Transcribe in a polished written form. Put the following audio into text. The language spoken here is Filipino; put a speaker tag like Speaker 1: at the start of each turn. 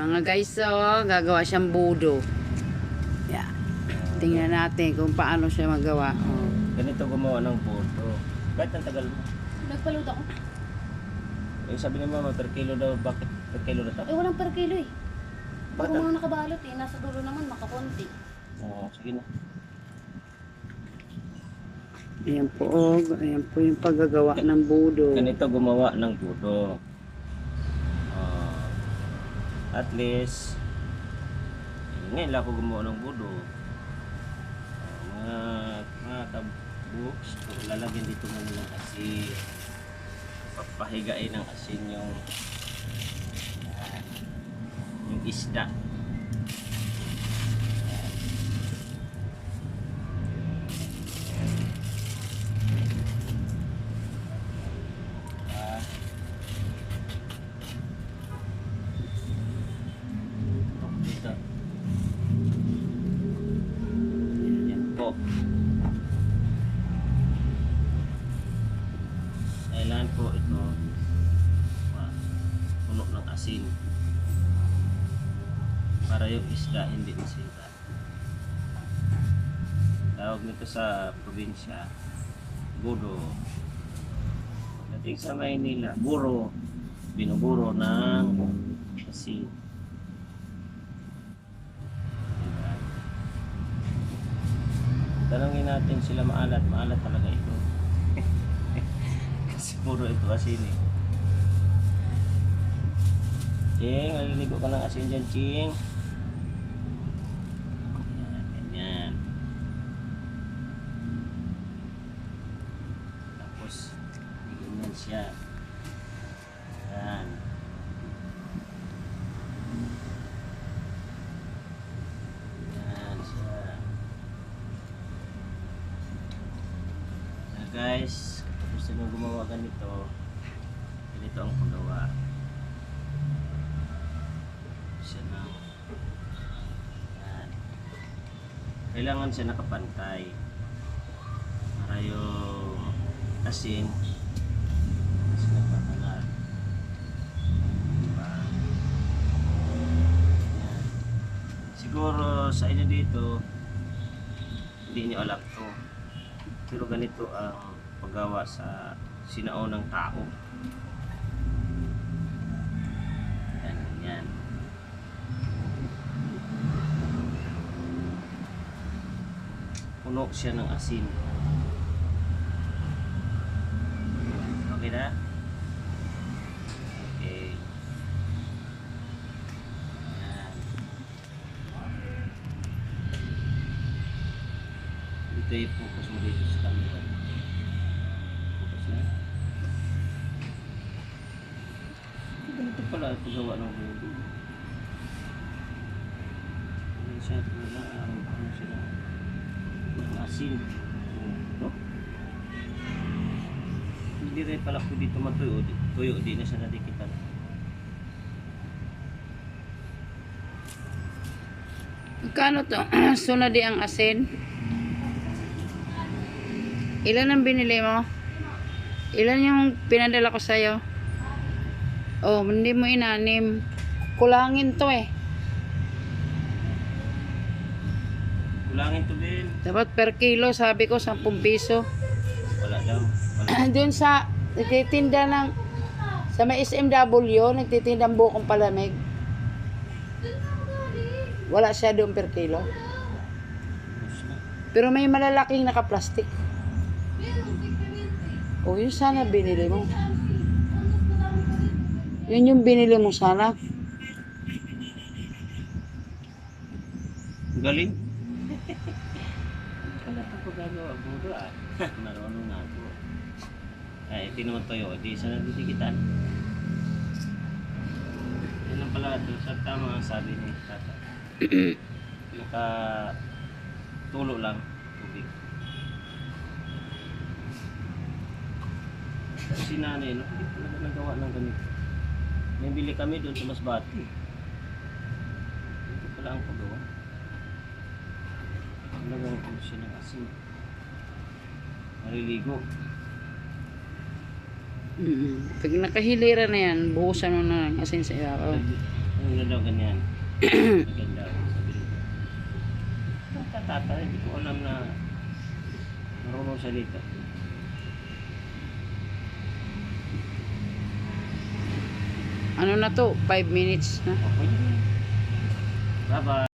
Speaker 1: Mga guys, gagawa siyang budo. Yeah. Tingnan natin kung paano siya magawa. Oh.
Speaker 2: Ganito gumawa ng budo. Kahit ang tagal mo.
Speaker 3: Nagpaluto ako.
Speaker 2: Eh, sabi ni mama, per kilo daw. Bakit per kilo na to?
Speaker 3: Eh, walang per kilo eh.
Speaker 2: Bakit?
Speaker 3: Puro mga nakabalot eh. Nasa dulo naman, makakonti.
Speaker 2: Oo, sige na.
Speaker 1: Ayan po, ayan po yung paggagawa ng budo.
Speaker 2: Ganito gumawa ng budo. At least, ngayon lang ako gumawa ng budo. Mga kabuks, lalagyan dito muna ng asin. Papahigain ng asin yung isda. Dito. Yan po. Kailangan po ito puno ng asin para yung isda hindi masira. Tawag nito sa probinsya budo. Dating sa Maynila, buro, binuburo ng asin. Diba? Tanungin natin sila maalat talaga ito. Kasi puro ito asin eh. Ching, naliligo ka ng asin dyan, Ching. Yan, ganyan. Tapos, ganyan siya. Yan. Yan siya. Na guys, kung gusto nyo gumawa ganito, ganito ang paggawa. Siya na. Yan. Kailangan siya nakapantay para yung asin mas nagpapalag. Diba? Yan. Siguro sa inyo dito hindi niyo alam to, pero ganito ang paggawa sa sinaunang tao. Yan, yan. Puno siya ng asin. Okay na? Okay. Yan. Dito i-focus mo dito sa camera. Focus na. Ganito pala ito gawa ng budo. Ano siya? Ano siya? Asin. No? Hindi rin pala po dito matuyo. Tuyo, di na siya nadikitan.
Speaker 1: Magkano to? Sunod ang asin. Ilan ang binili mo? Ilan yung pinadala ko sa'yo? Oh, hindi mo inanim. Kulangin to eh.
Speaker 2: Kulangin to din.
Speaker 1: Dapat per kilo, sabi ko, 10 piso.
Speaker 2: Wala daw. Wala.
Speaker 1: Doon sa nagtitinda ng sa may SMW, nagtitinda ng bukong palamig. Wala siya doon per kilo. Pero may malalaking naka-plastic. O yun sana binili mo. Yun yung binili mo sana.
Speaker 2: Galing. Kala pa ko gagawa budo ah. Marunong na ako. Ay, tinuman toyo. Di sana ditikitan. Yan lang pala ito. Sa tama ang sabi ni tata. Tulo lang. Tubig. Si nanay, no? Hindi talaga nagawa ng ganito. May bili kami doon sa Masbate. Ito pala ang paggawa. Talagang ano siya ng asin. Maliligo.
Speaker 1: Pag nakahilira na yan, buhusan mo na ng asin sa ibabaw.
Speaker 2: Ano na daw ganyan? Maganda. Sabi nito. Tatata, hindi ko alam na marunong salita.
Speaker 1: Ano na to? 5 minutes na.
Speaker 2: Okay. Bye-bye.